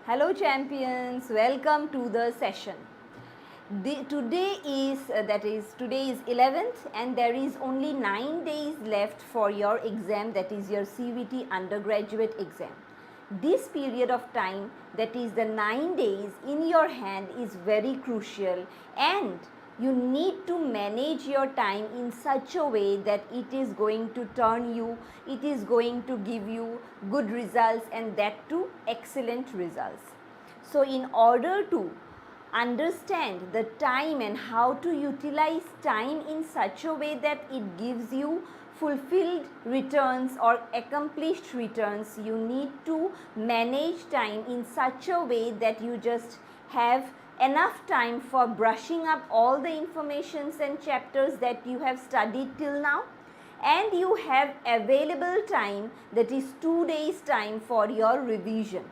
Hello champions, welcome to the session. Today is 11th and there is only 9 days left for your exam, that is your CUET undergraduate exam. This period of time, that is the 9 days in your hand, is very crucial and you need to manage your time in such a way that it is going to turn you, it is going to give you good results, and that too excellent results. So in order to understand the time and how to utilize time in such a way that it gives you fulfilled returns or accomplished returns, you need to manage time in such a way that you just have enough time for brushing up all the informations and chapters that you have studied till now, and you have available time, that is 2 days time, for your revision.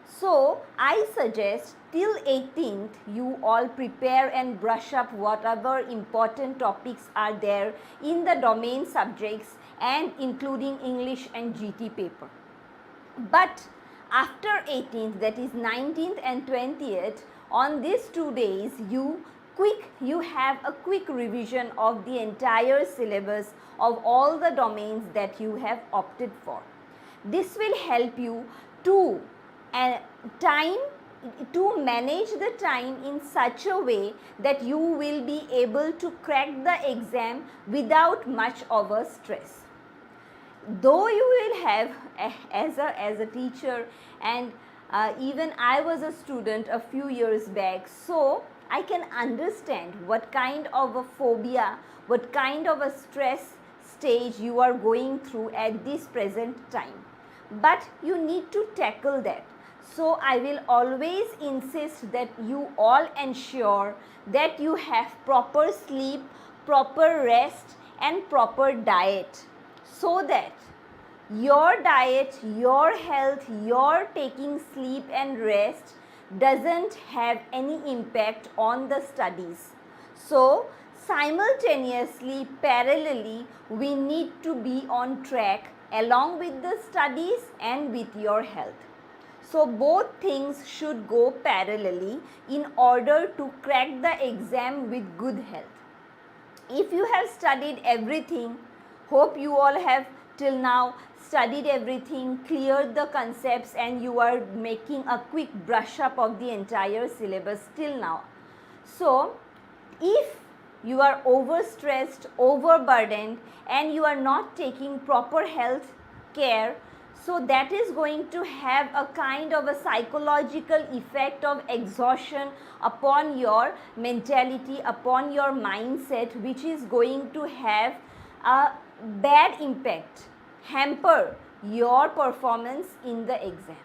So I suggest till 18th you all prepare and brush up whatever important topics are there in the domain subjects and including English and GT paper. But after 18th, that is 19th and 20th, on these 2 days you have a quick revision of the entire syllabus of all the domains that you have opted for. This will help you to manage the time in such a way that you will be able to crack the exam without much of a stress. Though you will have as a teacher, and even I was a student a few years back, so I can understand what kind of a phobia, what kind of a stress stage you are going through at this present time. But you need to tackle that. So I will always insist that you all ensure that you have proper sleep, proper rest and proper diet, so that your diet, your health, your taking sleep and rest doesn't have any impact on the studies. So simultaneously, parallelly, we need to be on track along with the studies and with your health. So both things should go parallelly in order to crack the exam with good health. If you have studied everything, hope you all have till now studied everything, cleared the concepts, and you are making a quick brush up of the entire syllabus till now. So if you are overstressed, overburdened, and you are not taking proper health care, so that is going to have a kind of a psychological effect of exhaustion upon your mentality, upon your mindset, which is going to have a bad impact, hamper your performance in the exam.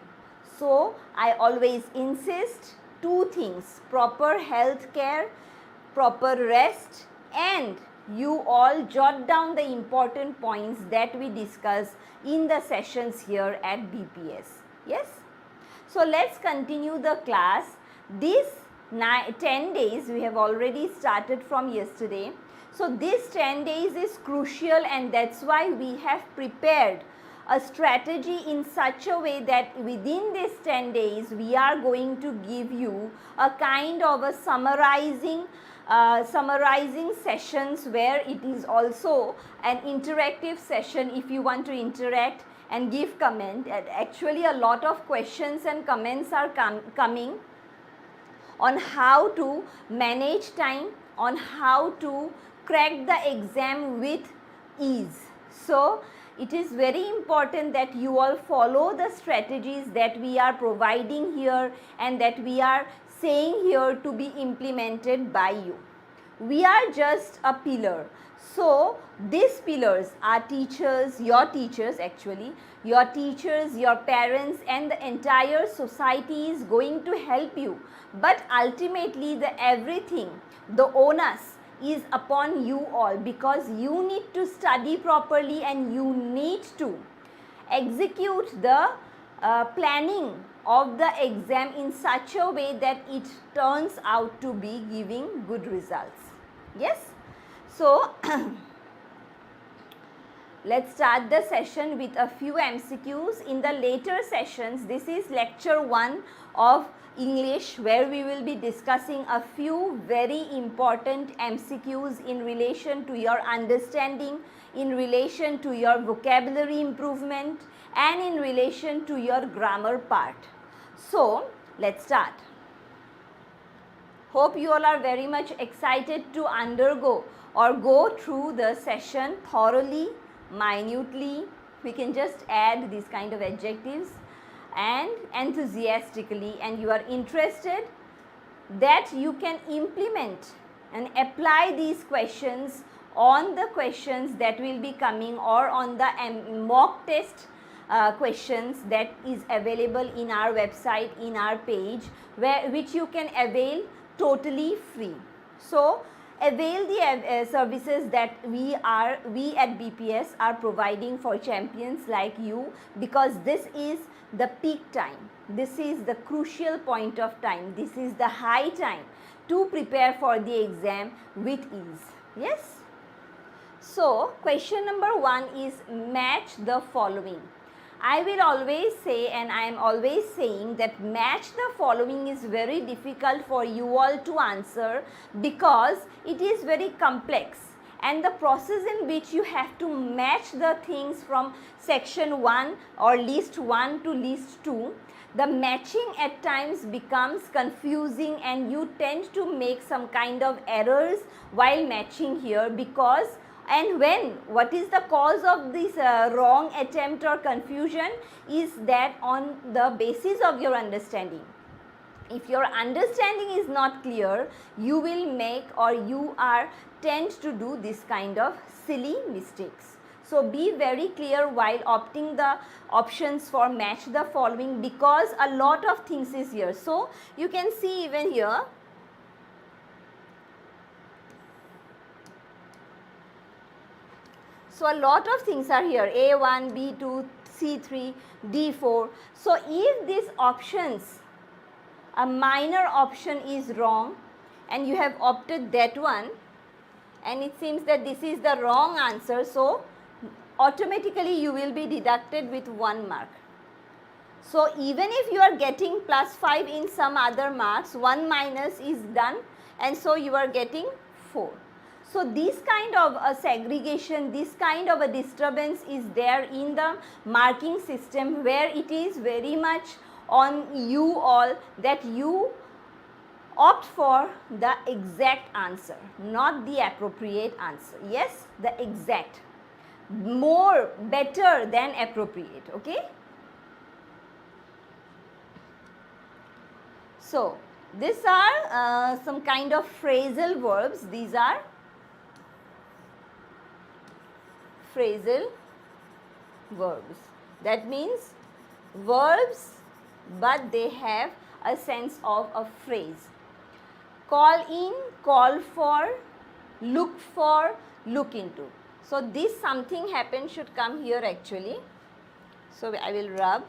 So I always insist 2 things: proper health care, proper rest, and you all jot down the important points that we discuss in the sessions here at BPS. Yes? So let's continue the class. This 10 days we have already started from yesterday. So this 10 days is crucial, and that's why we have prepared a strategy in such a way that within these 10 days we are going to give you a kind of a summarizing sessions, where it is also an interactive session if you want to interact and give comment. And actually a lot of questions and comments are coming on how to manage time, on how to crack the exam with ease. So it is very important that you all follow the strategies that we are providing here and that we are saying here to be implemented by you. We are just a pillar. So these pillars are teachers, your teachers actually, your teachers, your parents, and the entire society is going to help you. But ultimately everything, the onus is upon you all, because you need to study properly and you need to execute the planning of the exam in such a way that it turns out to be giving good results. Yes? So let's start the session with a few MCQs. In the later sessions, this is lecture 1 of English, where we will be discussing a few very important MCQs in relation to your understanding, in relation to your vocabulary improvement, and in relation to your grammar part. So, let's start. Hope you all are very much excited to undergo or go through the session thoroughly, minutely. We can just add these kind of adjectives, and enthusiastically, and you are interested that you can implement and apply these questions on the questions that will be coming, or on the mock test questions that is available in our website, in our page, which you can avail totally free. So avail the services that we at BPS are providing for champions like you, because this is the peak time, this is the crucial point of time, this is the high time to prepare for the exam with ease. Yes. So question number 1 is match the following. I will always say, and I am always saying, that match the following is very difficult for you all to answer, because it is very complex, and the process in which you have to match the things from section 1 or list 1 to list 2, the matching at times becomes confusing, and you tend to make some kind of errors while matching here, because what is the cause of this wrong attempt or confusion is that on the basis of your understanding. If your understanding is not clear, you will make, or you tend to do this kind of silly mistakes. So be very clear while opting the options for match the following, because a lot of things is here. So you can see even here, so a lot of things are here, A1, B2, C3, D4. So if these options, a minor option is wrong and you have opted that one, and it seems that this is the wrong answer, so automatically you will be deducted with 1 mark. So even if you are getting +5 in some other marks, 1 minus is done, and so you are getting 4. So this kind of a segregation, this kind of a disturbance is there in the marking system, where it is very much on you all that you opt for the exact answer, not the appropriate answer. Yes, the exact. More, better than appropriate. Okay. So these are some kind of phrasal verbs. These are phrasal verbs. That means verbs, but they have a sense of a phrase. Call in, call for, look for, look into. So this something happen should come here actually. So I will rub.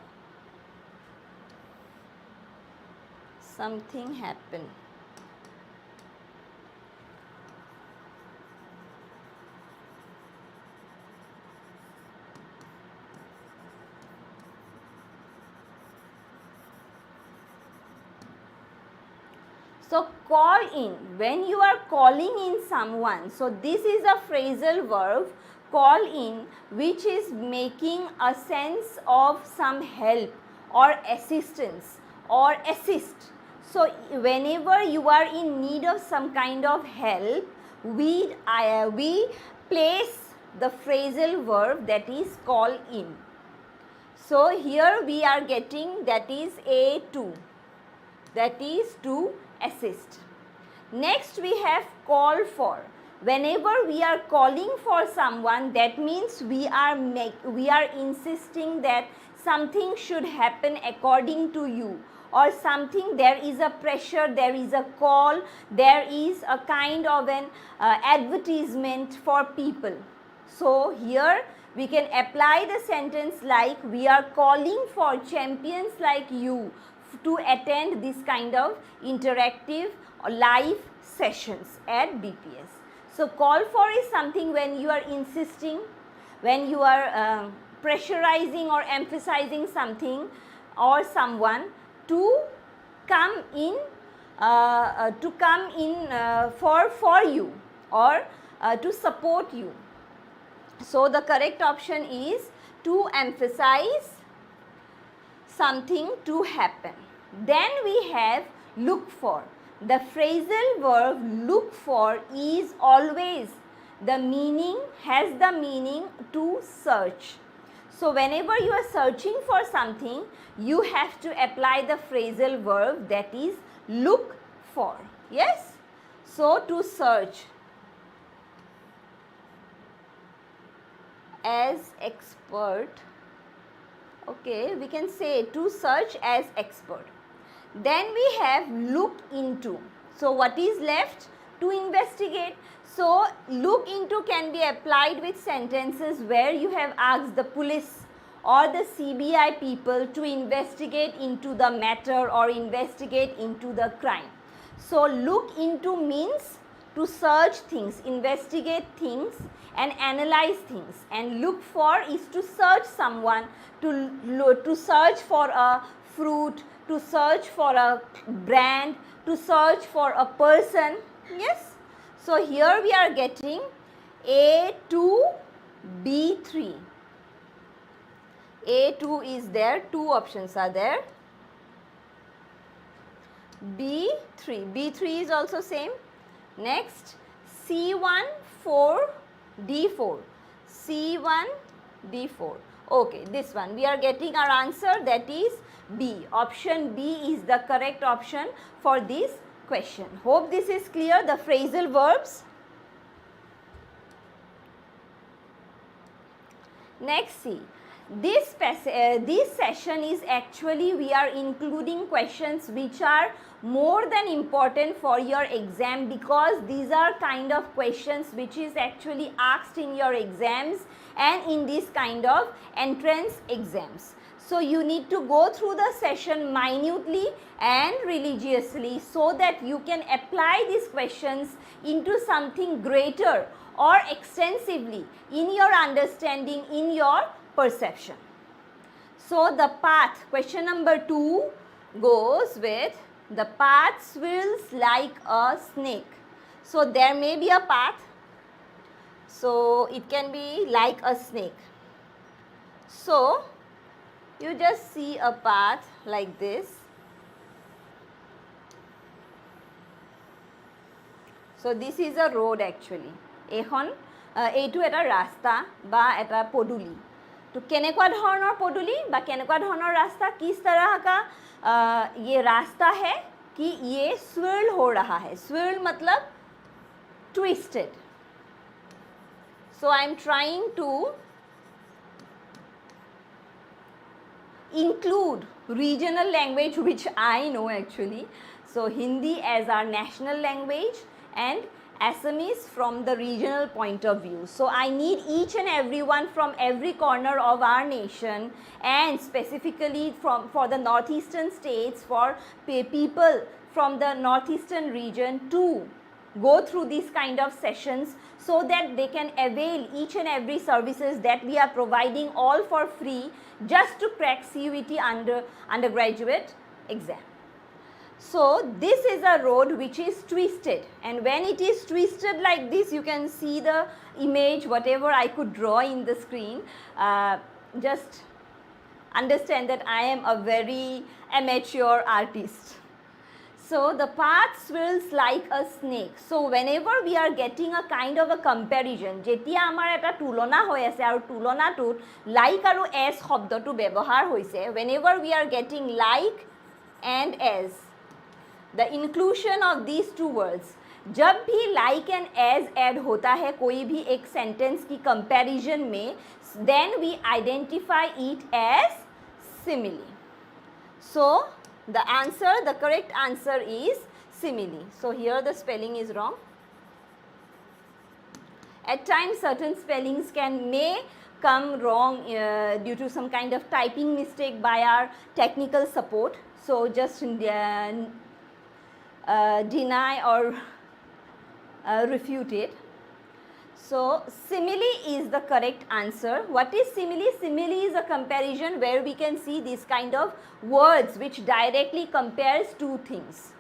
Something happen. So call in, when you are calling in someone, so this is a phrasal verb, call in, which is making a sense of some help or assistance or assist. So whenever you are in need of some kind of help, we place the phrasal verb, that is call in. So here we are getting, that is A2, that is to assist. Next we have call for. Whenever we are calling for someone, that means we are insisting that something should happen according to you, or something, there is a pressure, there is a call, there is a kind of an advertisement for people. So here we can apply the sentence like, we are calling for champions like you to attend this kind of interactive or live sessions at BPS. So call for is something when you are insisting, when you are pressurizing or emphasizing something or someone to come in for you or to support you. So the correct option is to emphasize something to happen. Then we have look for. The phrasal verb look for is always has the meaning to search. So whenever you are searching for something, you have to apply the phrasal verb, that is look for. Yes? So to search as expert, okay, we can say to search as expert. Then we have look into. So what is left? To investigate. So look into can be applied with sentences where you have asked the police or the CBI people to investigate into the matter or investigate into the crime. So look into means to search things, investigate things and analyze things, and look for is to search someone, to search for a fruit, to search for a brand, to search for a person. Yes? So here we are getting A2, B3. A2 is there, two options are there. B3, B3 is also same. Next, C1, 4, D4. C1, D4. Okay, this one. We are getting our answer, that is B. Option B is the correct option for this question. Hope this is clear, the phrasal verbs. Next, see. This session is actually, we are including questions which are more than important for your exam, because these are kind of questions which is actually asked in your exams and in this kind of entrance exams. So you need to go through the session minutely and religiously so that you can apply these questions into something greater or extensively in your understanding, in your perception. So the path, question number 2 goes with the path swirls like a snake. So there may be a path, so it can be like a snake. So you just see a path like this. So this is a road actually. এইটো এটা ৰাস্তা বা এটা পদুলি. तो केनेकुआ धৰণৰ पदुली बा केनेकुआ धৰণৰ रास्ता, किस तरह का ये रास्ता है कि ये स्विर्ल हो रहा है. स्विर्ल मतलब twisted. So I am trying to include regional language which I know actually. So Hindi as our national language and Assamese from the regional point of view. So I need each and everyone from every corner of our nation, and specifically for the northeastern states, for people from the northeastern region to go through these kind of sessions so that they can avail each and every services that we are providing all for free just to crack CUET undergraduate exam. So this is a road which is twisted, and when it is twisted like this, you can see the image whatever I could draw in the screen. Just understand that I am a very amateur artist. So the path swirls like a snake. So whenever we are getting a kind of a comparison, jetia amar eta tulona hoy ase aru tulona tut like aru as shobdotu byabohar hoise, whenever we are getting like and as, the inclusion of these two words, जब भी like and as add होता है कोई भी एक sentence की comparison में, then we identify it as simile. So the correct answer is simile. So here the spelling is wrong. At times certain spellings may come wrong due to some kind of typing mistake by our technical support. So just deny or refute it. So, simile is the correct answer. What is simile? Simile is a comparison where we can see this kind of words which directly compares two things.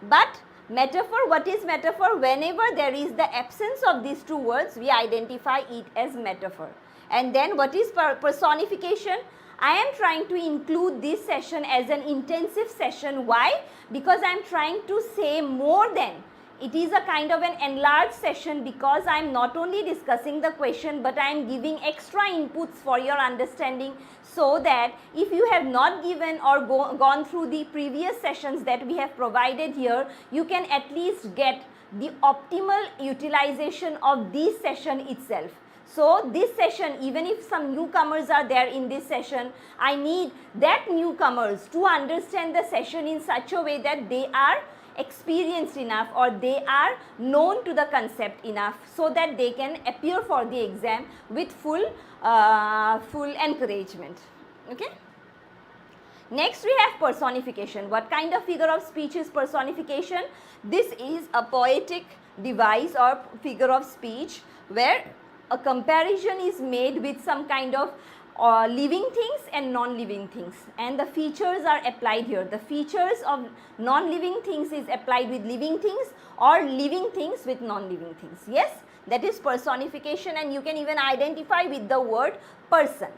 But metaphor, what is metaphor? Whenever there is the absence of these two words, we identify it as metaphor. And then what is personification? I am trying to include this session as an intensive session. Why? Because I am trying to say more than. It is a kind of an enlarged session because I am not only discussing the question but I am giving extra inputs for your understanding, so that if you have not given or gone through the previous sessions that we have provided here, you can at least get the optimal utilization of this session itself. So, this session, even if some newcomers are there in this session, I need that newcomers to understand the session in such a way that they are experienced enough or they are known to the concept enough so that they can appear for the exam with full encouragement. Okay. Next we have personification. What kind of figure of speech is personification? This is a poetic device or figure of speech where a comparison is made with some kind of living things and non-living things, and the features are applied here. The features of non-living things is applied with living things or living things with non-living things. Yes, that is personification, and you can even identify with the word person.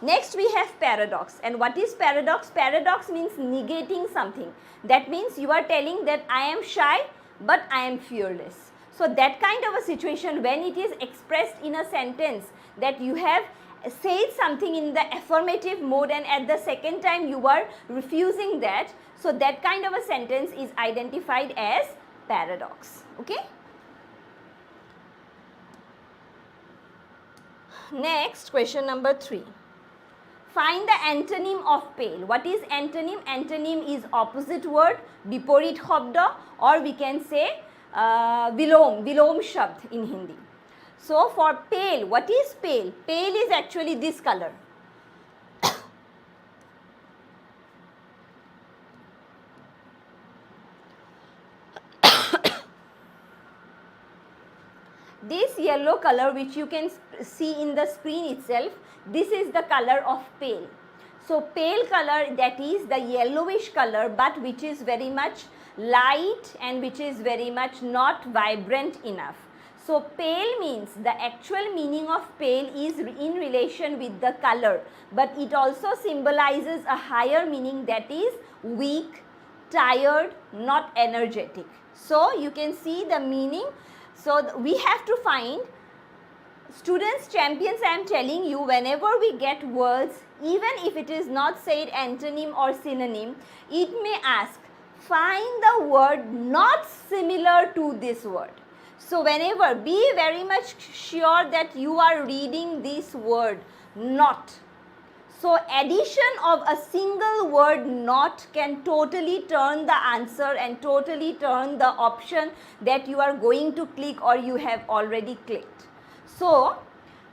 Next we have paradox. And what is paradox? Paradox means negating something. That means you are telling that I am shy but I am fearless. So that kind of a situation, when it is expressed in a sentence that you have said something in the affirmative mode and at the second time you are refusing that, so that kind of a sentence is identified as paradox. Okay. Next, question number 3. Find the antonym of pale. What is antonym? Antonym is opposite word, biporit shabda, or we can say vilom shabd in Hindi. So, for pale, what is pale? Pale is actually this color. This yellow color which you can see in the screen itself, this is the color of pale. So, pale color, that is the yellowish color but which is very much light and which is very much not vibrant enough. So, pale means, the actual meaning of pale is in relation with the color, but it also symbolizes a higher meaning, that is weak, tired, not energetic. So, you can see the meaning. So, we have to find, students, champions, I am telling you, whenever we get words, even if it is not said antonym or synonym, it may ask, find the word not similar to this word. So, whenever, be very much sure that you are reading this word not. So, addition of a single word not can totally turn the answer and totally turn the option that you are going to click or you have already clicked. So,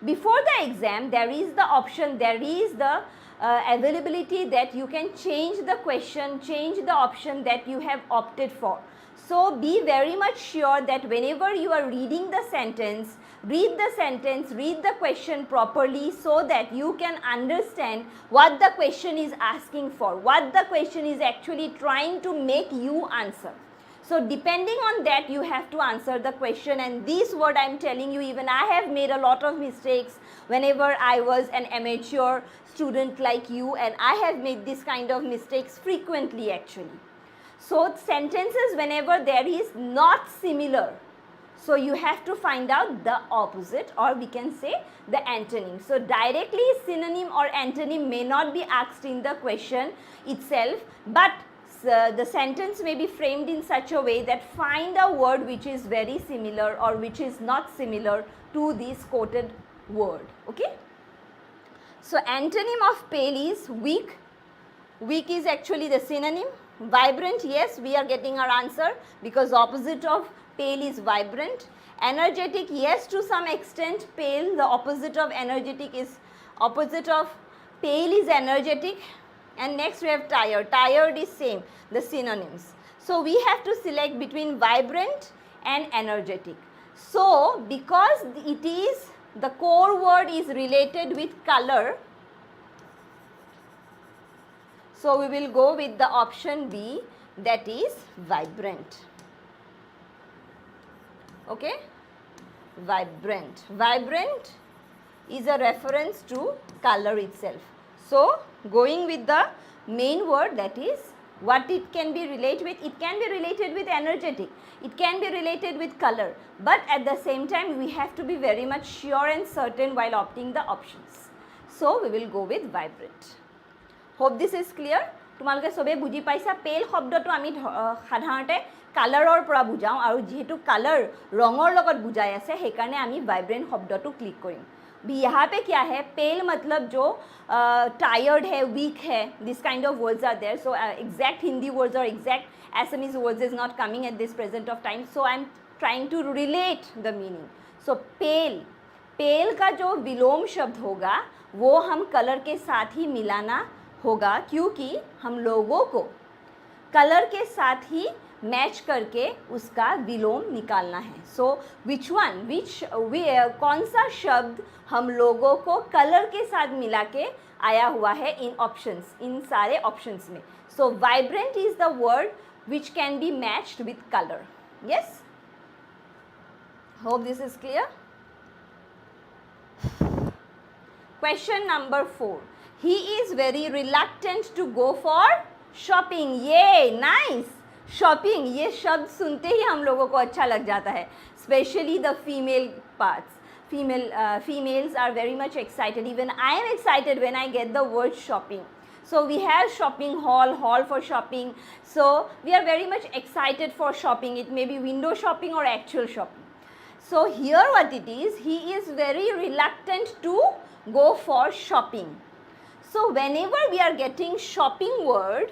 before the exam, there is the option, there is the availability that you can change the question, change the option that you have opted for. So, be very much sure that whenever you are reading the sentence, read the question properly so that you can understand what the question is asking for, what the question is actually trying to make you answer. So, depending on that, you have to answer the question, and this word I am telling you, even I have made a lot of mistakes whenever I was an amateur student like you, and I have made this kind of mistakes frequently actually. So, sentences whenever there is not similar, so you have to find out the opposite, or we can say the antonym. So, directly synonym or antonym may not be asked in the question itself, but the sentence may be framed in such a way that find a word which is very similar or which is not similar to this quoted word. Okay. So, antonym of pale is weak. Weak is actually the synonym. Vibrant, yes, we are getting our answer because opposite of pale is vibrant. Energetic, yes, to some extent pale, the opposite of energetic is, opposite of pale is energetic. And next we have tired. Tired is same, the synonyms. So, we have to select between vibrant and energetic. So because it is, the core word is related with color, so we will go with the option B, that is vibrant. Okay, vibrant. Vibrant is a reference to color itself. So going with the main word, that is what it can be related with. It can be related with energetic, it can be related with color, but at the same time we have to be very much sure and certain while opting the options. So we will go with vibrant. Hope this is clear. তোমালোকে সবে বুজি পাইছা পেল শব্দটো আমি সাধাৰণতে কালাৰৰ পৰা বুজাওঁ আৰু যেহেতু কালাৰ ৰঙৰ লগত বুজাই আছে সেইকাৰণে আমি ভাইব্ৰেণ্ট শব্দটো ক্লিক কৰিম। यहाँ पे क्या है, पेल मतलब जो टायर्ड है, वीक है, this kind of words are there. So exact Hindi words और exact SMEs words is not coming at this present of time. So I am trying to relate the meaning. So pale, pale का जो विलोम शब्द होगा वो हम colour के साथ ही मिलाना होगा, क्योंकि हम लोगों को कलर के साथ ही मैच करके उसका विलोम निकालना है. सो विच वन, कौन सा शब्द हम लोगों को कलर के साथ मिला के आया हुआ है इन ऑप्शंस, इन सारे ऑप्शंस में. So vibrant is the word which can be matched with colour. Yes, hope this is clear. Question number 4. He is very reluctant to go for shopping. ये nice. Shopping, ये शब्द सुनते ही हम लोगों को अच्छा लग जाता है. Especially the female parts. Females are very much excited. Even I am excited when I get the word shopping. So we have shopping hall for shopping. So we are very much excited for shopping. It may be window shopping or actual shopping. So here what it is, he is very reluctant to go for shopping. So whenever we are getting shopping word,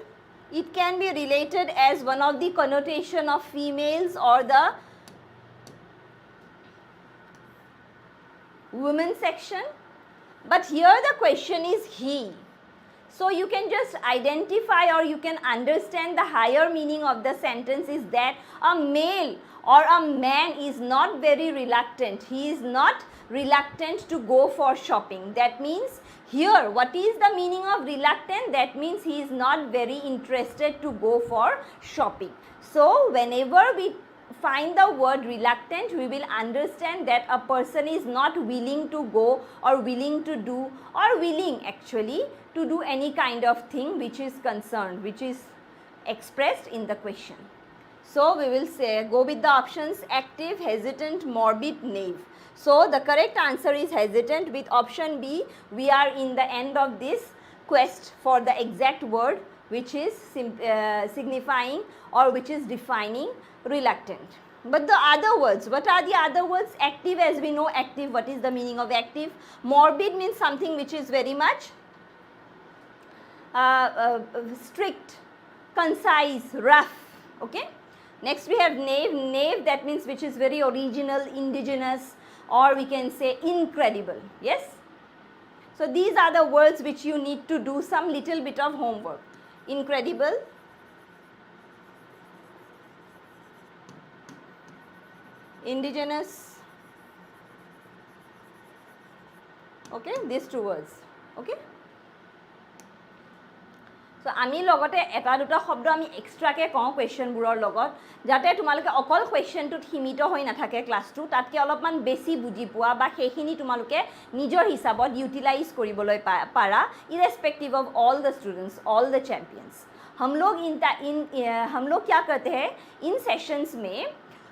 it can be related as one of the connotation of females or the women section. But here the question is he. So you can just identify or you can understand the higher meaning of the sentence is that a male or a man is not very reluctant. He is not reluctant to go for shopping. That means here what is the meaning of reluctant? That means he is not very interested to go for shopping. So whenever we find the word reluctant, we will understand that a person is not willing to go or willing to do or willing actually to do any kind of thing which is concerned, which is expressed in the question. So we will say go with the options active, hesitant, morbid, naive. So the correct answer is hesitant. With option B, we are in the end of this quest for the exact word which is signifying or which is defining reluctant. But the other words, what are the other words? Active, as we know active, what is the meaning of active? Morbid means something which is very much strict, concise, rough. Okay. Next we have naive. Naive, that means which is very original, indigenous, or we can say incredible. Yes. So these are the words which you need to do some little bit of homework. Incredible, indigenous. Okay, these two words. Okay. So আমি লগতে এটা দুটা শব্দ আমি এক্সট্ৰাকে কওঁ কুৱেশ্যনবোৰৰ লগত, যাতে তোমালোকে অকল কুৱেশ্যনটোত সীমিত হৈ নাথাকে ক্লাছটো, তাতকৈ অলপমান বেছি বুজি পোৱা বা সেইখিনি তোমালোকে নিজৰ হিচাপত ইউটিলাইজ কৰিবলৈ পাৰা, irrespective of all the students, all the champions. हम लोग क्या करते हैं इन सेशंस में,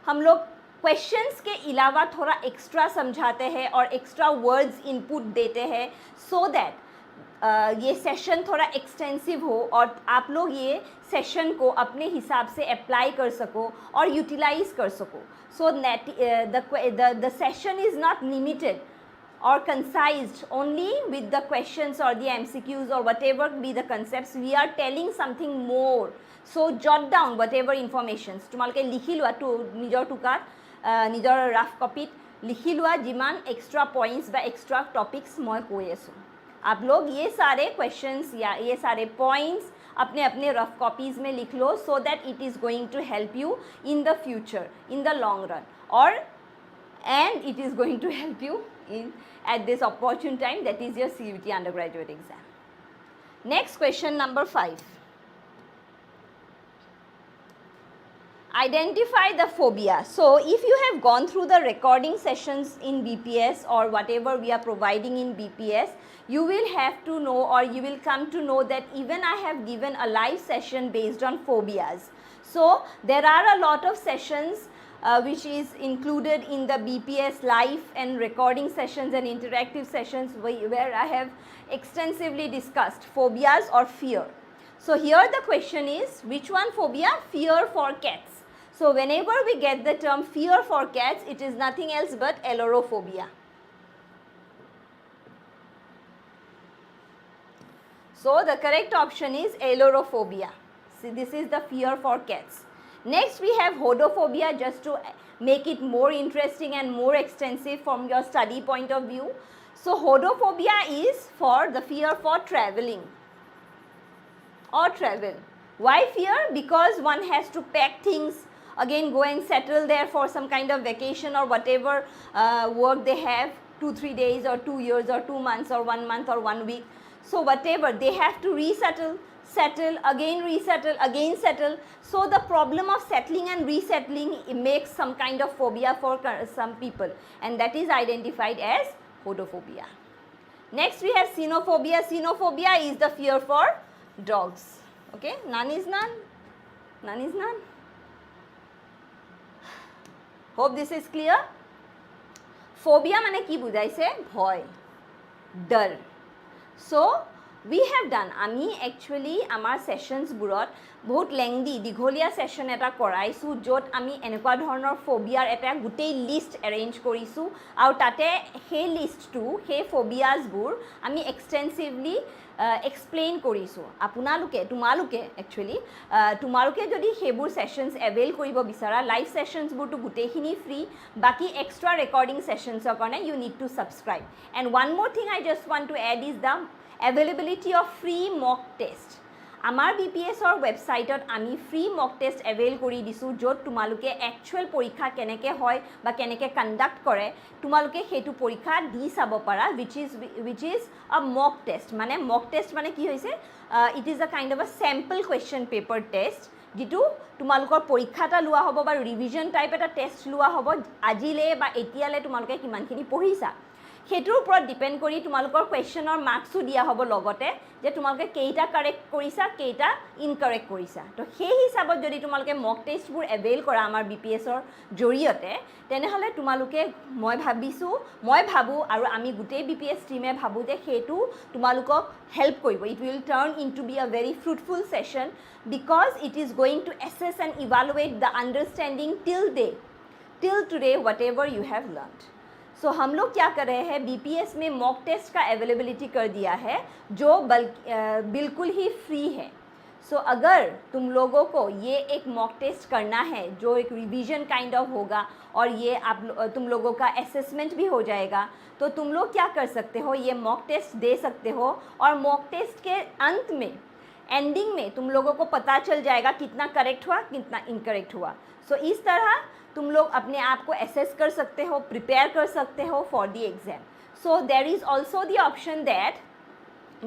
हम लोग क्वेश्चंस के अलावा थोड़ा एक्स्ट्रा समझाते हैं और एक्स्ट्रा वर्ड्स इनपुट देते हैं, सो दैट ये सेशन थोड़ा एक्सटेंसिव हो और आप लोग ये सेशन को अपने हिसाब से अप्लाई कर सको और यूटिलाइज कर सको. So the session is not limited or concised only with the questions or the MCQs or whatever be the concepts. We are telling something more. So jot down whatever informations. তোমালোকে লিখি লোৱা নিজৰ টুকাত, নিজৰ rough কপিত লিখি লোৱা যিমান extra points বা extra topics মই কৈ আছোঁ. आप लोग ये सारे क्वेश्चंस या ये सारे पॉइंट्स अपने अपने रफ कॉपीज़ में लिख लो, so that it is going to help you in the future, in the long run. और and it is going to help you in at this opportune time, that is your CUET undergraduate exam. Next question number 5. Identify the phobia. So if you have gone through the recording sessions in BPS or whatever we are providing in BPS, you will have to know, or you will come to know, that even I have given a live session based on phobias. So there are a lot of sessions which is included in the BPS live and recording sessions and interactive sessions where I have extensively discussed phobias or fear. So here the question is, which one phobia? Fear for cats. So whenever we get the term fear for cats, it is nothing else but ailurophobia. So the correct option is ailurophobia. See, this is the fear for cats. Next we have hodophobia, just to make it more interesting and more extensive from your study point of view. So hodophobia is for the fear for traveling or travel. Why fear? Because one has to pack things, again go and settle there for some kind of vacation or whatever work they have, 2-3 days or 2 years or 2 months or 1 month or 1 week. So whatever, they have to resettle, settle, again resettle, again settle. So the problem of settling and resettling, it makes some kind of phobia for some people, and that is identified as hodophobia. Next we have cynophobia. Cynophobia is the fear for dogs. Okay, none is none, none is none. Hope this is clear. Phobia mane ki bujaise? Bhoy, dar. So we have done, ami actually amar sessions burot bahut lengthy digholia session eta koraisu, jot ami enekwa dhoroner phobia eta gutei list arrange korisu, aru tate he list tu he phobias bur ami extensively explain korisu. Apunaluke tumaluke actually tumaluke jodi hebur sessions avail koribo bisara, live sessions bur tu gutei khini free, baki extra recording sessions or karone you need to subscribe. And one more thing I just want to add is the availability of free mock test. Amar BPS or website ot ami free mock test avail kori disu, jot tumaluke actual porikha keneke hoy ba keneke conduct kore tumaluke hetu porikha di sabo para, which is a mock test. Mane mock test mane ki hoise, it is a kind of a sample question paper test jitu tumalukor porikha ta lua hobo ba revision type eta test lua hobo ajile ba etiale tumaluke kiman khini pohisa, হেতুৰ ওপৰত depend কৰি তোমালোকৰ কোৱেশ্চনৰ মাৰ্কসও দিয়া হ'ব লগতে, যে তোমালোকে কেইটা correct কৰিছা কেইটা ইনকাৰেক্ট কৰিছা। তো সেই হিচাপত যদি তোমালোকে মক টেষ্টবোৰ এভেইল কৰা আমাৰ বিপিএছৰ জৰিয়তে, তেনেহ'লে তোমালোকে মই ভাবো আৰু আমি গোটেই বিপিএছ টিমে ভাবো যে সেইটো তোমালোকক হেল্প কৰিব। It will turn into be a very fruitful session, because it is going to assess and evaluate the understanding till today whatever you have learned. So हम लोग क्या कर रहे हैं, बीपीएस में मॉक टेस्ट का availability कर दिया है जो बिल्कुल ही फ्री है। सो अगर तुम लोगों को ये एक मॉक टेस्ट करना है जो एक रिवीजन काइंड ऑफ होगा और ये तुम लोगों का असेसमेंट भी हो जाएगा, तो तुम लोग क्या कर सकते हो, ये मॉक टेस्ट दे सकते हो और मॉक टेस्ट के अंत में एंडिंग में तुम लोगों को पता चल जाएगा कितना करेक्ट हुआ कितना इनकरेक्ट हुआ। सो इस तरह तुम लोग अपने आप को एसेस कर सकते हो, प्रिपेयर कर सकते हो for the exam. So there is also the option that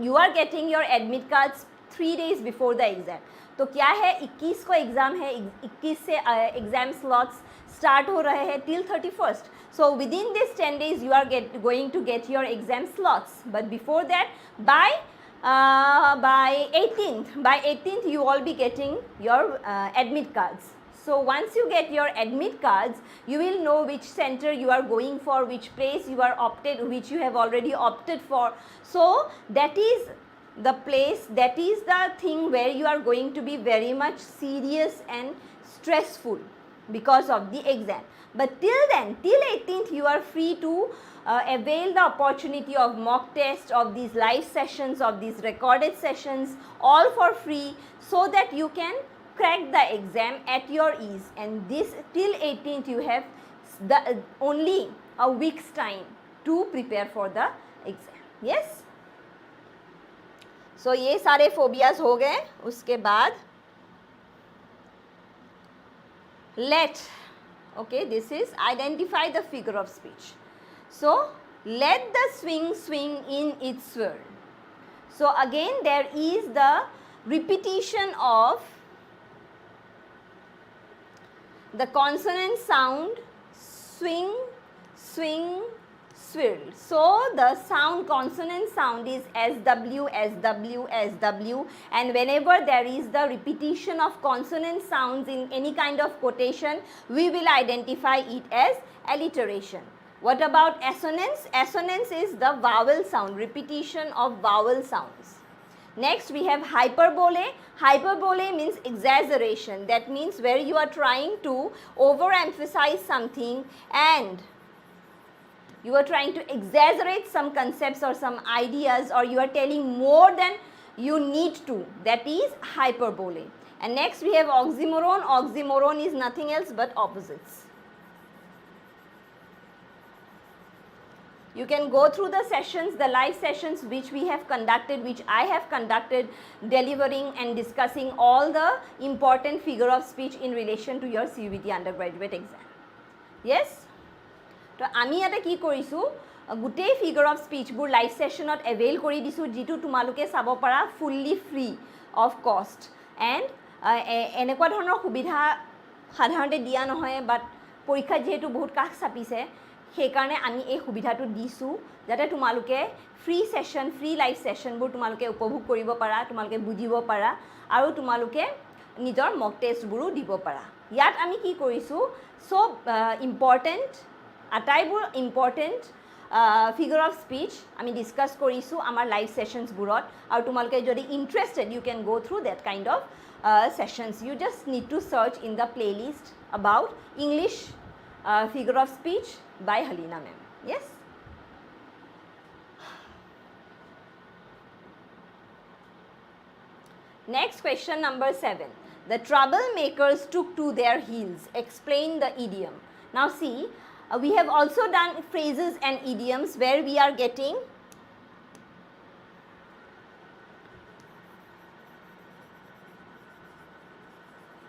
you are getting your admit cards 3 days before the exam. तो क्या है, 21 को एग्ज़ाम है, 21 से एग्ज़ाम स्लॉट्स स्टार्ट हो रहे हैं till 31st। So with in this 10 days you are going to get your exam slots, but before that by 18th you all be getting your admit cards। So once you get your admit cards, you will know which center you are going for, which place you are which you have already opted for. So that is the place, that is the thing where you are going to be very much serious and stressful because of the exam. But till then, till 18th, you are free to avail the opportunity of mock test, of these live sessions, of these recorded sessions, all for free, so that you can crack the exam at your ease. And this till 18th you have only a week's time to prepare for the exam. Yes? So ये सारे phobias हो गए। उसके बाद let Okay, this is identify the figure of speech. So, let the swing swing in its swirl. So, again there is the repetition of the consonant sound swing, swing, swirl. So, the sound consonant sound is SW, SW, SW, and whenever there is the repetition of consonant sounds in any kind of quotation, we will identify it as alliteration. What about assonance? Assonance is the vowel sound, repetition of vowel sounds. Next we have hyperbole. Hyperbole means exaggeration. That means where you are trying to overemphasize something and you are trying to exaggerate some concepts or some ideas, or you are telling more than you need to. That is hyperbole. And next we have oxymoron. Oxymoron is nothing else but opposites. You can go through the sessions, the live sessions which we have conducted, which I have conducted, delivering and discussing all the important figure of speech in relation to your CUET undergraduate exam. Yes? So, আমি এটা কি কৰিছো গুটেই figure of স্পিচবোৰ live সেশনত avail কৰি দিছো যেটো তোমালোকে চাব পাৰা ফুললি ফ্ৰী অফ কষ্ট এণ্ড এনেকুৱা ধৰণৰ সুবিধা সাধাৰণতে দিয়া নহয় বাট পৰীক্ষা যেহেতু বহুত কাষ চাপিছে সেইকাৰণে আমি এই সুবিধাটো দিছো যাতে তোমালোকে ফ্ৰী সেশন ফ্ৰী লাইভ সেশনবোৰ তোমালোকে উপভোগ কৰিব পাৰা তোমালোকে বুজিব পাৰা আৰু তোমালোকে নিজৰ মক টেষ্টবোৰো দিব পাৰা ইয়াত আমি কি কৰিছো সব ইম্পৰ্টেন্ট আটাইবোৰ ইম্পৰ্টেন্ট figure of speech আমি ডিসকাস কৰিছো আমাৰ লাইভ সেশনসবোৰত আৰু তোমালোকে যদি ইন্টাৰেস্টেড you can go through that kind of sessions. You just need to search in the playlist about English figure of speech by Halina ma'am. Yes? Next question number 7. The troublemakers took to their heels. Explain the idiom. Now see, we have also done phrases and idioms where we are getting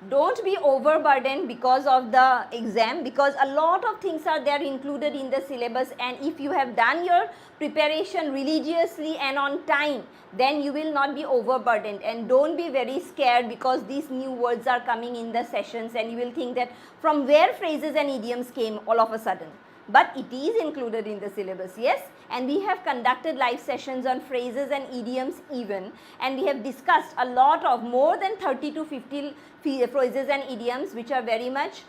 don't be overburdened because of the exam, because a lot of things are there included in the syllabus, and if you have done your preparation religiously and on time, then you will not be overburdened. And don't be very scared because these new words are coming in the sessions and you will think that from where phrases and idioms came all of a sudden. But it is included in the syllabus, yes, and we have conducted live sessions on phrases and idioms even, and we have discussed a lot of more than 30 to 50 phrases and idioms which are very much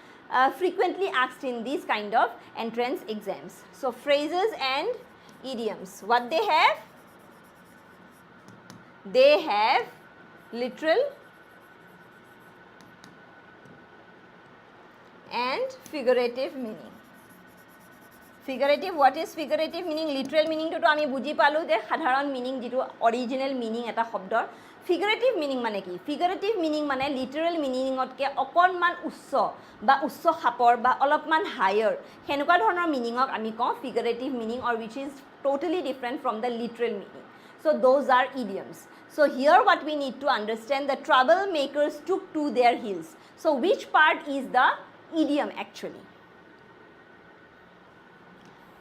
frequently asked in these kind of entrance exams. So phrases and idioms, what they have? They have literal and figurative meaning. Figurative, what is figurative meaning? Literal meaning to ami buji palu de sadharon meaning jitu original meaning eta shobdor. Figurative meaning mane ki? Figurative meaning mane literal meaning otke okonman usso ba usso khapor ba olopman higher henuka dhonor meaning ok ami ko figurative meaning, or which is totally different from the literal meaning. So those are idioms. So here what we need to understand, the troublemakers took to their heels. So which part is the idiom actually?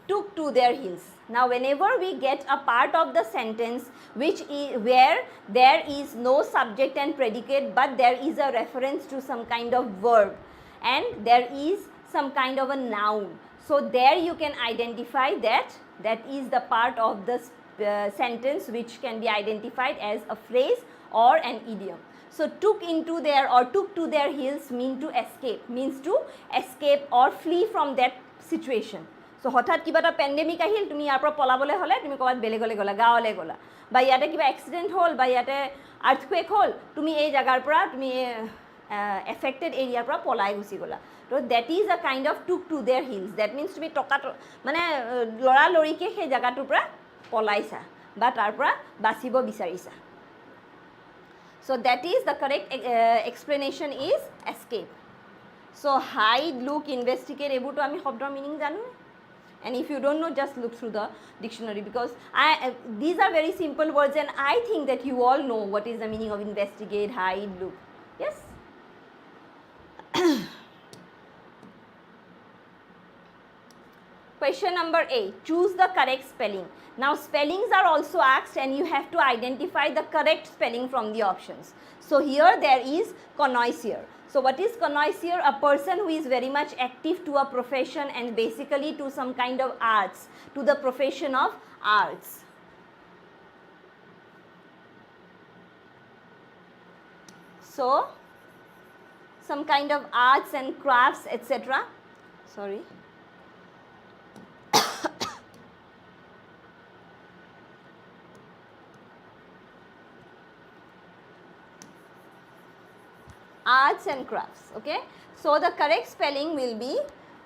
Took to their heels. Now whenever we get a part of the sentence which is where there is no subject and predicate but there is a reference to some kind of verb and there is some kind of a noun, so there you can identify that that is the part of the sentence which can be identified as a phrase or an idiom. So took into their or took to their heels means to escape or flee from that situation. So হঠাৎ কিবা এটা pandemic Ahil তুমি ইয়াৰ পৰা পলাবলৈ হলে তুমি ক'বাত বেলেগলৈ গলা গাঁৱলৈ গলা বা ইয়াতে কিবা এক্সিডেন্ট হ'ল বা ইয়াতে আৰ্থকুৱেক হ'ল তুমি এই জাগাৰ পৰা তুমি এফেক্টেড এৰিয়াৰ পৰা পলাই গুচি গলা তো that is a kind of took to their hills that means তুমি টকা মানে লৰালৰিকৈ সেই জাগাটোৰ পৰা পলাইছা বা তাৰ পৰা বাচিব বিচাৰিছা. So that is the correct explanation is escape. So hide, look, investigate এইবোৰটো আমি শব্দৰ মিনিং জানো. And if you don't know, just look through the dictionary because these are very simple words and I think that you all know what is the meaning of investigate, hide, look. Yes? Question number A, choose the correct spelling. Now spellings are also asked and you have to identify the correct spelling from the options. So here there is connoisseur. So what is connoisseur? A person who is very much active to a profession and basically to some kind of arts, to the profession of arts. So some kind of arts and crafts, etc. Sorry. Arts and crafts, okay. So the correct spelling will be,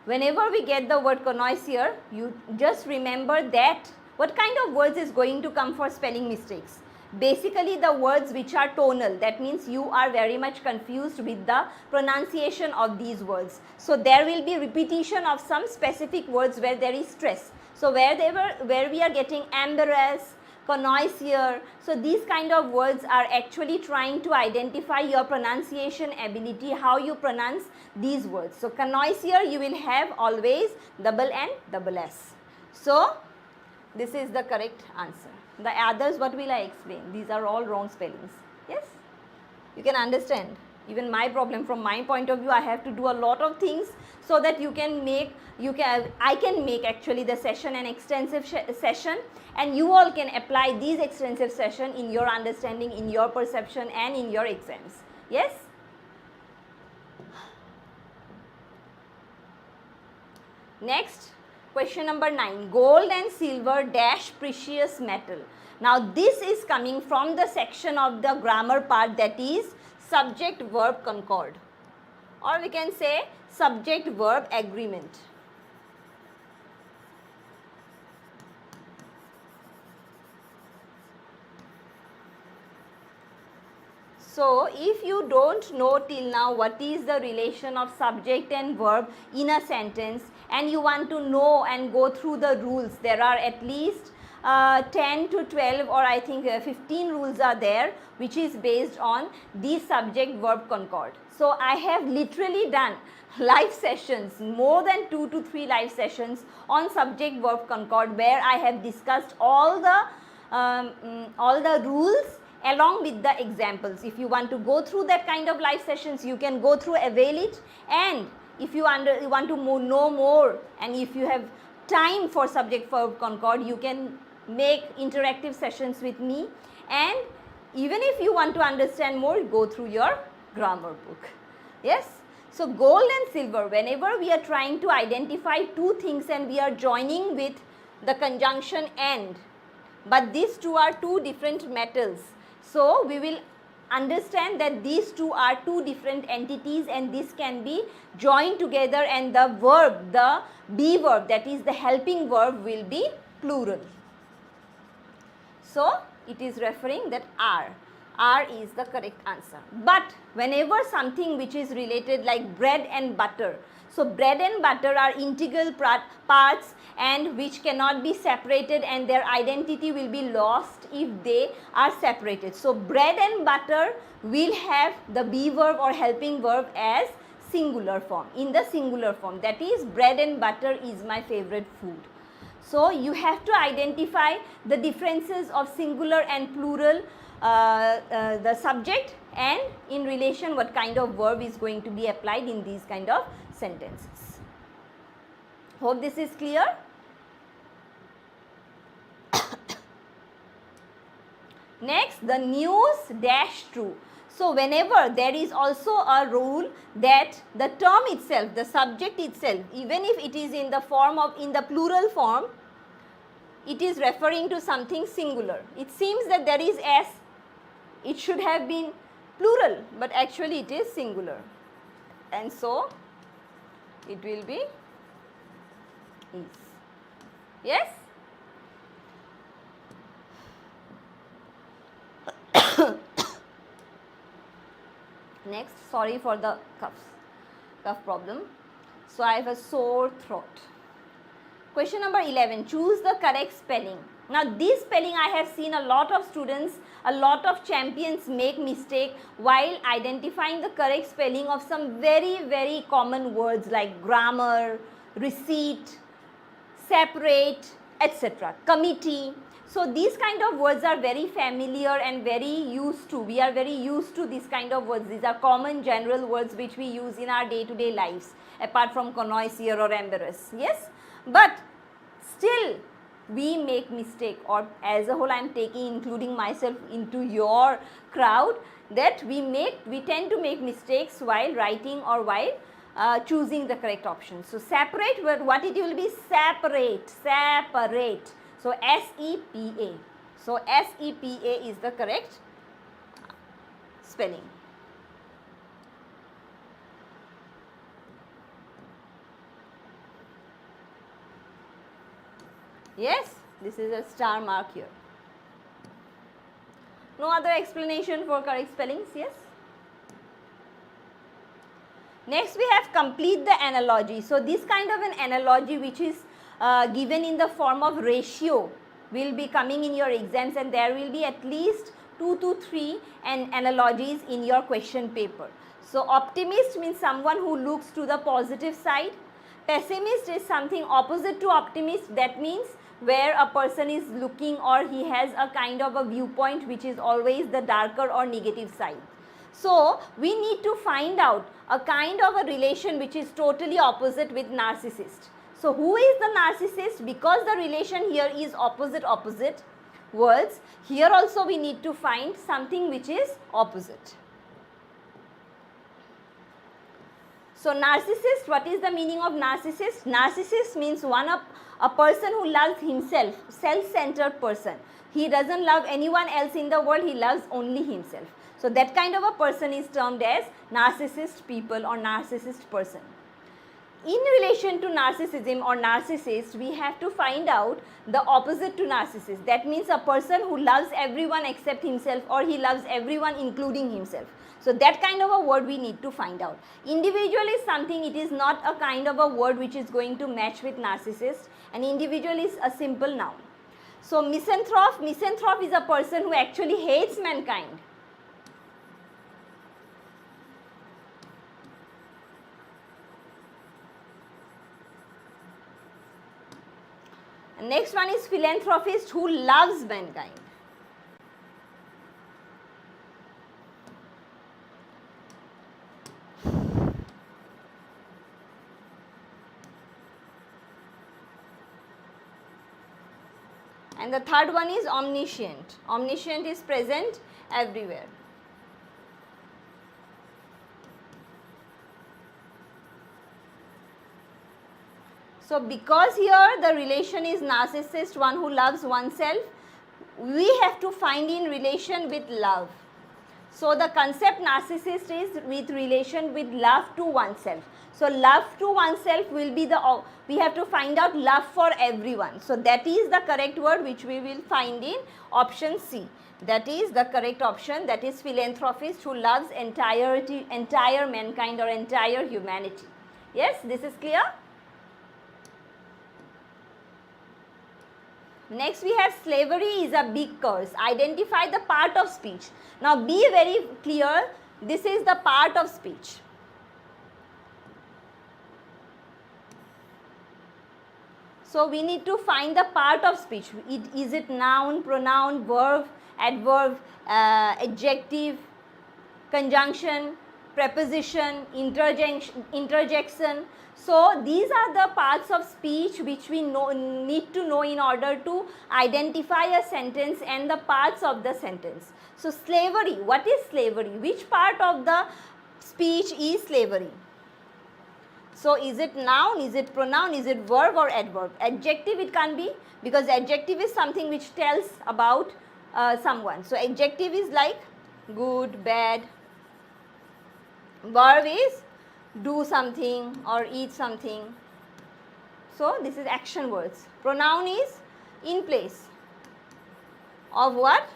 whenever we get the word connoisseur, you just remember that what kind of words is going to come for spelling mistakes. Basically the words which are tonal, that means you are very much confused with the pronunciation of these words. So there will be repetition of some specific words where there is stress. So where we are getting embarrass, connoisseur, so these kind of words are actually trying to identify your pronunciation ability, how you pronounce these words. So connoisseur you will have always double N, double S. So this is the correct answer. The others, what will I explain? These are all wrong spellings. Yes? You can understand. Even my problem, from my point of view, I have to do a lot of things so that I can make actually the session an extensive session, and you all can apply these extensive session in your understanding, in your perception and in your exams. Yes? Next, question number 9. Gold and silver dash precious metal. Now this is coming from the section of the grammar part, that is subject verb concord, or we can say subject verb agreement. So if you don't know till now what is the relation of subject and verb in a sentence, and you want to know and go through the rules, there are at least 10 to 12 or I think 15 rules are there, which is based on the subject verb concord. So I have literally done live sessions, more than 2 to 3 live sessions on subject verb concord, where I have discussed all the rules along with the examples. If you want to go through that kind of live sessions, you can go through, avail it. And if you want to know more, and if you have time for subject verb concord, you can make interactive sessions with me. And even if you want to understand more, go through your grammar book. Yes? So gold and silver, whenever we are trying to identify two things and we are joining with the conjunction and, but these two are two different metals. So we will understand that these two are two different entities, and this can be joined together, and the verb, the be verb, that is the helping verb, will be plural. So it is referring that R is the correct answer. But whenever something which is related like bread and butter, so bread and butter are integral parts and which cannot be separated, and their identity will be lost if they are separated. So bread and butter will have the be verb or helping verb as singular form, in the singular form, that is bread and butter is my favorite food. So you have to identify the differences of singular and plural, the subject, and in relation what kind of verb is going to be applied in these kind of sentences. Hope this is clear. Next, the news dash true. So whenever there is also a rule that the term itself, the subject itself, even if it is in the form of, in the plural form, it is referring to something singular. It seems that there is S, it should have been plural, but actually it is singular, and so it will be is. Yes? Next, sorry for the cough problem. So I have a sore throat. Question number 11, choose the correct spelling. Now this spelling I have seen a lot of students, a lot of champions make mistake while identifying the correct spelling of some very, very common words like grammar, receipt, separate, etc. Committee. So these kind of words are very familiar and very used to. We are very used to these kind of words. These are common general words which we use in our day-to-day lives, apart from connoisseur or embarrass. Yes, but still we make mistake, or as a whole I am taking including myself into your crowd, that we tend to make mistakes while writing or while choosing the correct option. So separate, what it will be? Separate, separate. So S-E-P-A. So S-E-P-A is the correct spelling. Yes, this is a star mark here. No other explanation for correct spellings? Yes. Next we have complete the analogy. So this kind of an analogy which is given in the form of ratio will be coming in your exams, and there will be at least 2 to 3 analogies in your question paper. So optimist means someone who looks to the positive side. Pessimist is something opposite to optimist. That means where a person is looking, or he has a kind of a viewpoint which is always the darker or negative side. So we need to find out a kind of a relation which is totally opposite with narcissist. So who is the narcissist? Because the relation here is opposite words, here also we need to find something which is opposite. So narcissist, what is the meaning of narcissist? Narcissist means a person who loves himself, self-centered person. He doesn't love anyone else in the world, he loves only himself. So that kind of a person is termed as narcissist people or narcissist person. In relation to narcissism or narcissist, we have to find out the opposite to narcissist. That means a person who loves everyone except himself, or he loves everyone including himself. So that kind of a word we need to find out. Individual is something, it is not a kind of a word which is going to match with narcissist. An individual is a simple noun. So misanthrope is a person who actually hates mankind. Next one is philanthropist who loves mankind. And the third one is omniscient. Omniscient is present everywhere. So because here the relation is narcissist, one who loves oneself, we have to find in relation with love. So the concept narcissist is with relation with love to oneself. So love to oneself will be we have to find out love for everyone. So that is the correct word which we will find in option C. That is the correct option, that is philanthropist who loves entire mankind or entire humanity. Yes, this is clear? Next we have slavery is a big curse. Identify the part of speech. Now be very clear, this is the part of speech. So we need to find the part of speech. Is it noun, pronoun, verb, adverb, adjective, conjunction, preposition, interjection. So these are the parts of speech which we need to know in order to identify a sentence and the parts of the sentence. So slavery, what is slavery? Which part of the speech is slavery? So is it noun, is it pronoun, is it verb or adverb? Adjective it can be, because adjective is something which tells about someone. So adjective is like good, bad. Verb is do something or eat something. So this is action words. Pronoun is in place of what?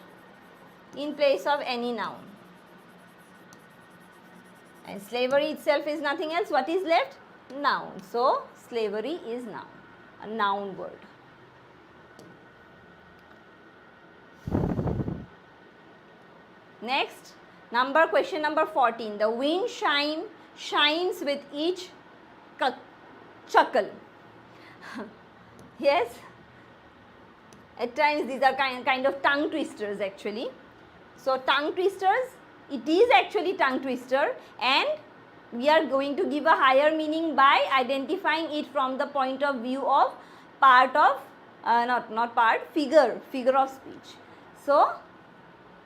In place of any noun. And slavery itself is nothing else. What is left? Noun. So slavery is noun, a noun word. Next, question number 14. The wind chimes with each chuckle. Yes, at times these are kind of tongue twisters actually. So tongue twisters, it is actually tongue twister, and we are going to give a higher meaning by identifying it from the point of view of part of figure of speech. So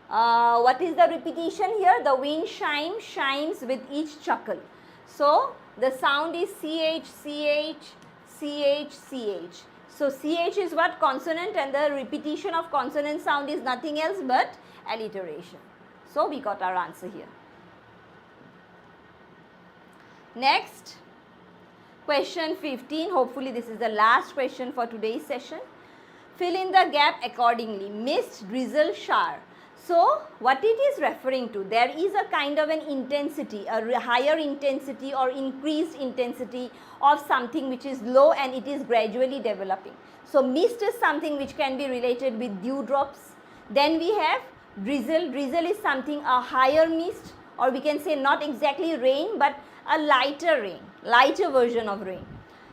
what is the repetition here? The wind chimes with each chuckle. So the sound is ch, ch, ch, ch. So ch is what? Consonant, and the repetition of consonant sound is nothing else but alliteration. So we got our answer here. Next, question 15. Hopefully this is the last question for today's session. Fill in the gap accordingly. Mist, drizzle, shower. So what it is referring to, there is a kind of an intensity, a higher intensity or increased intensity of something which is low and it is gradually developing. So mist is something which can be related with dewdrops. Then we have drizzle. Drizzle is something, a higher mist, or we can say not exactly rain but a lighter rain, lighter version of rain.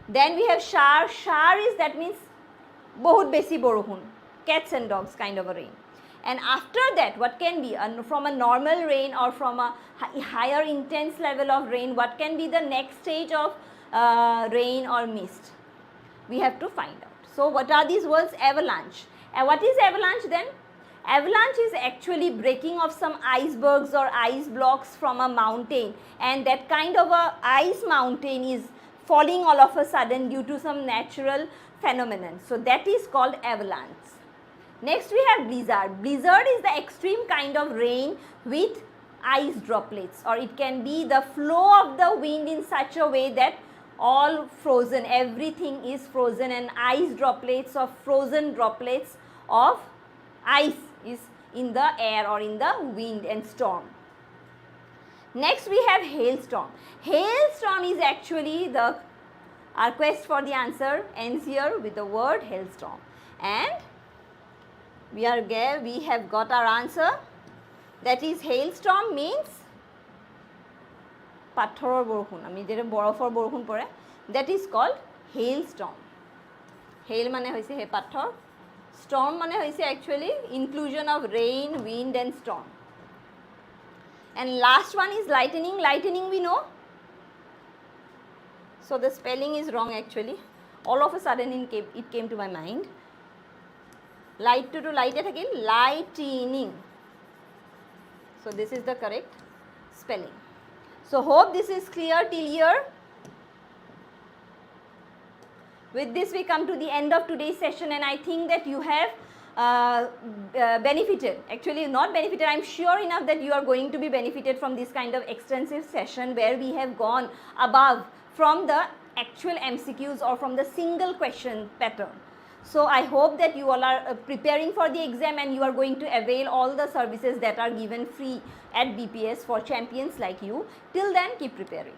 Then we have shower. Shower is, that means bahut besi borokhun, cats and dogs kind of a rain. And after that, what can be from a normal rain or from a higher intense level of rain, what can be the next stage of rain or mist? We have to find out. So what are these words? Avalanche. And what is avalanche then? Avalanche is actually breaking of some icebergs or ice blocks from a mountain, and that kind of a ice mountain is falling all of a sudden due to some natural phenomenon. So that is called avalanche. Next we have blizzard. Blizzard is the extreme kind of rain with ice droplets, or it can be the flow of the wind in such a way that all frozen, everything is frozen, and ice droplets or frozen droplets of ice is in the air or in the wind and storm. Next we have hailstorm. Hailstorm is actually our quest for the answer ends here with the word hailstorm, and we have got our answer. That is, hailstorm means pathoror borokhun, ami jeta borofor borokhun pore, that is called hailstorm. Hail mane hoise he pathor, storm mane hoise actually inclusion of rain, wind and storm. And last one is lightning. Lightning we know. So the spelling is wrong actually. All of a sudden it came to my mind. Light to light again, lightning. So this is the correct spelling. So hope this is clear till here. With this we come to the end of today's session, and I think that you have benefited, actually not benefited, I am sure enough that you are going to be benefited from this kind of extensive session where we have gone above from the actual MCQs or from the single question pattern. So I hope that you all are preparing for the exam and you are going to avail all the services that are given free at BPS for champions like you. Till then, keep preparing.